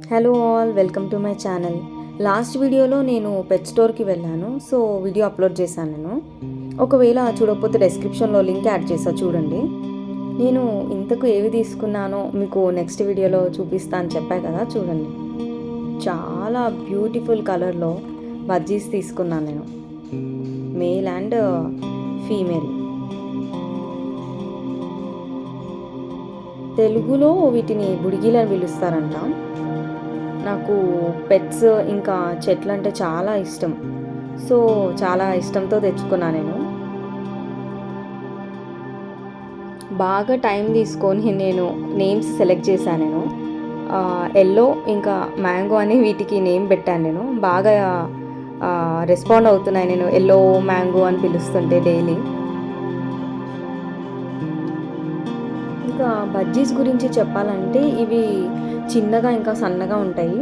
Hello all, welcome to my channel. Last వీడియోలో నేను పెట్ స్టోర్కి వెళ్ళాను. సో వీడియో అప్లోడ్ చేశాను నేను. ఒకవేళ చూడకపోతే డిస్క్రిప్షన్లో లింక్ యాడ్ చేసా చూడండి. నేను ఇంతకు ఏవి తీసుకున్నానో మీకు నెక్స్ట్ వీడియోలో చూపిస్తా అని చెప్పా కదా, చూడండి. చాలా బ్యూటిఫుల్ కలర్లో బజ్జీస్ తీసుకున్నాను నేను, మేల్ అండ్ ఫీమేల్. తెలుగులో వీటిని బుడిగీలు అని పిలుస్తారంట. నాకు పెట్స్ ఇంకా చెట్లు అంటే చాలా ఇష్టం. సో చాలా ఇష్టంతో తెచ్చుకున్నా నేను. బాగా టైం తీసుకొని నేను నేమ్స్ సెలెక్ట్ చేశాను. నేను ఎల్లో ఇంకా మ్యాంగో అని వీటికి నేమ్ పెట్టాను నేను. బాగా రెస్పాండ్ అవుతున్నాయి నేను ఎల్లో మ్యాంగో అని పిలుస్తుంటే డైలీ. ఇంకా బజ్జీస్ గురించి చెప్పాలంటే ఇవి చిన్నగా ఇంకా సన్నగా ఉంటాయి.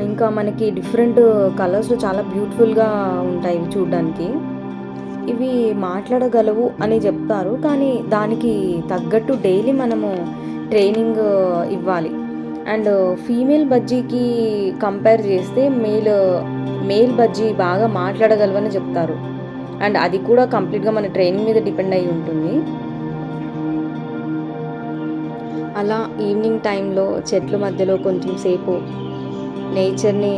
ఇంకా మనకి డిఫరెంట్ కలర్స్లో చాలా బ్యూటిఫుల్గా ఉంటాయి చూడడానికి. ఇవి మాట్లాడగలవు అని చెప్తారు, కానీ దానికి తగ్గట్టు డైలీ మనము ట్రైనింగ్ ఇవ్వాలి. అండ్ ఫీమేల్ బజ్జీకి కంపేర్ చేస్తే మేల్ బజ్జీ బాగా మాట్లాడగలవని చెప్తారు. అండ్ అది కూడా కంప్లీట్గా మన ట్రైనింగ్ మీద డిపెండ్ అయి ఉంటుంది. అలా ఈవినింగ్ టైంలో చెట్ల మధ్యలో కొంచెం సేపు నేచర్ని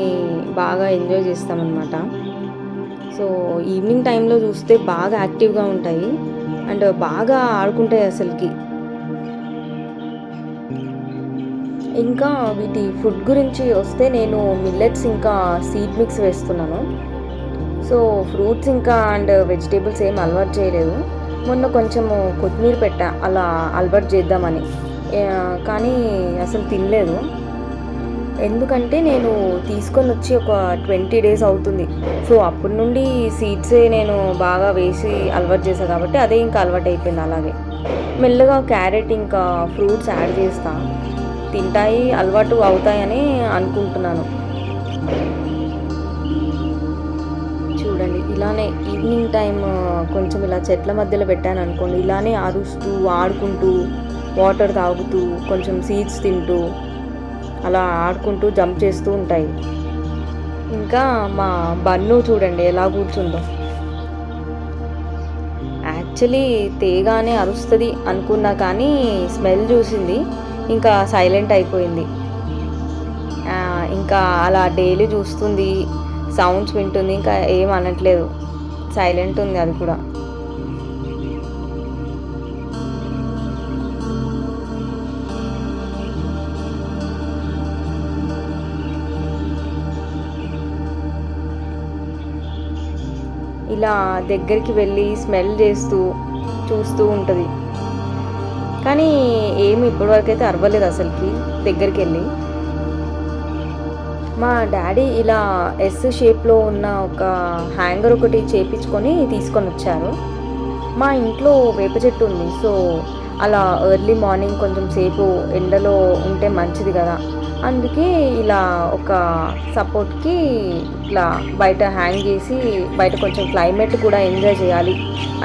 బాగా ఎంజాయ్ చేస్తామన్నమాట. సో ఈవినింగ్ టైంలో చూస్తే బాగా యాక్టివ్గా ఉంటాయి అండ్ బాగా ఆడుకుంటాయి అసలుకి. ఇంకా వీటి ఫుడ్ గురించి వస్తే నేను మిల్లెట్స్ ఇంకా సీడ్ మిక్స్ వేస్తున్నాను. సో ఫ్రూట్స్ ఇంకా అండ్ వెజిటేబుల్స్ ఏం అలవాటు చేయలేదు. మొన్న కొంచెము కొత్తిమీర పెట్టా అలా అలవాటు చేద్దామని, కానీ అసలు తినలేదు. ఎందుకంటే నేను తీసుకొని వచ్చి ఒక 20 days అవుతుంది. సో అప్పటి నుండి సీడ్సే నేను బాగా వేసి అలవాటు చేశాను కాబట్టి అదే ఇంకా అలవాటు అయిపోయింది. అలాగే మెల్లగా క్యారెట్ ఇంకా ఫ్రూట్స్ యాడ్ చేస్తా, తింటాయి, అలవాటు అవుతాయని అనుకుంటున్నాను. చూడండి, ఇలానే ఈవినింగ్ టైం కొంచెం ఇలా చెట్ల మధ్యలో పెట్టాను అనుకోండి, ఇలానే అరుస్తూ ఆడుకుంటూ వాటర్ తాగుతూ కొంచెం సీడ్స్ తింటూ అలా ఆడుకుంటూ జంప్ చేస్తూ ఉంటాయి. ఇంకా మా బన్ను చూడండి ఎలా కూర్చుందో. యాక్చువల్లీ తేగానే అరుస్తుంది అనుకున్నా, కానీ స్మెల్ చూసింది ఇంకా సైలెంట్ అయిపోయింది. ఇంకా అలా డైలీ చూస్తుంది, సౌండ్స్ వింటుంది, ఇంకా ఏం అనట్లేదు, సైలెంట్ ఉంది అది కూడా. ఇలా దగ్గరికి వెళ్ళి స్మెల్ చేస్తూ చూస్తూ ఉంటుంది, కానీ ఏమి ఇప్పటివరకు అయితే అరవలేదు అసలుకి దగ్గరికి వెళ్ళి. మా డాడీ ఇలా ఎస్ షేప్లో ఉన్న ఒక హ్యాంగర్ ఒకటి చేపించుకొని తీసుకొని వచ్చారు. మా ఇంట్లో వేప చెట్టు ఉంది. సో అలా ఎర్లీ మార్నింగ్ కొంచెం సేపు ఎండలో ఉంటే మంచిది కదా, అందుకే ఇలా ఒక సపోర్ట్కి ఇట్లా బయట హ్యాంగ్ చేసి, బయట కొంచెం క్లైమేట్ కూడా ఎంజాయ్ చేయాలి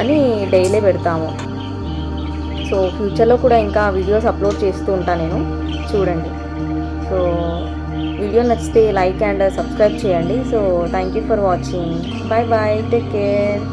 అని డైలీ పెడతాము. సో ఫ్యూచర్లో కూడా ఇంకా వీడియోస్ అప్లోడ్ చేస్తూ ఉంటాను నేను, చూడండి. సో వీడియో నచ్చితే లైక్ అండ్ సబ్స్క్రైబ్ చేయండి. So thank you for watching. Bye bye, take care.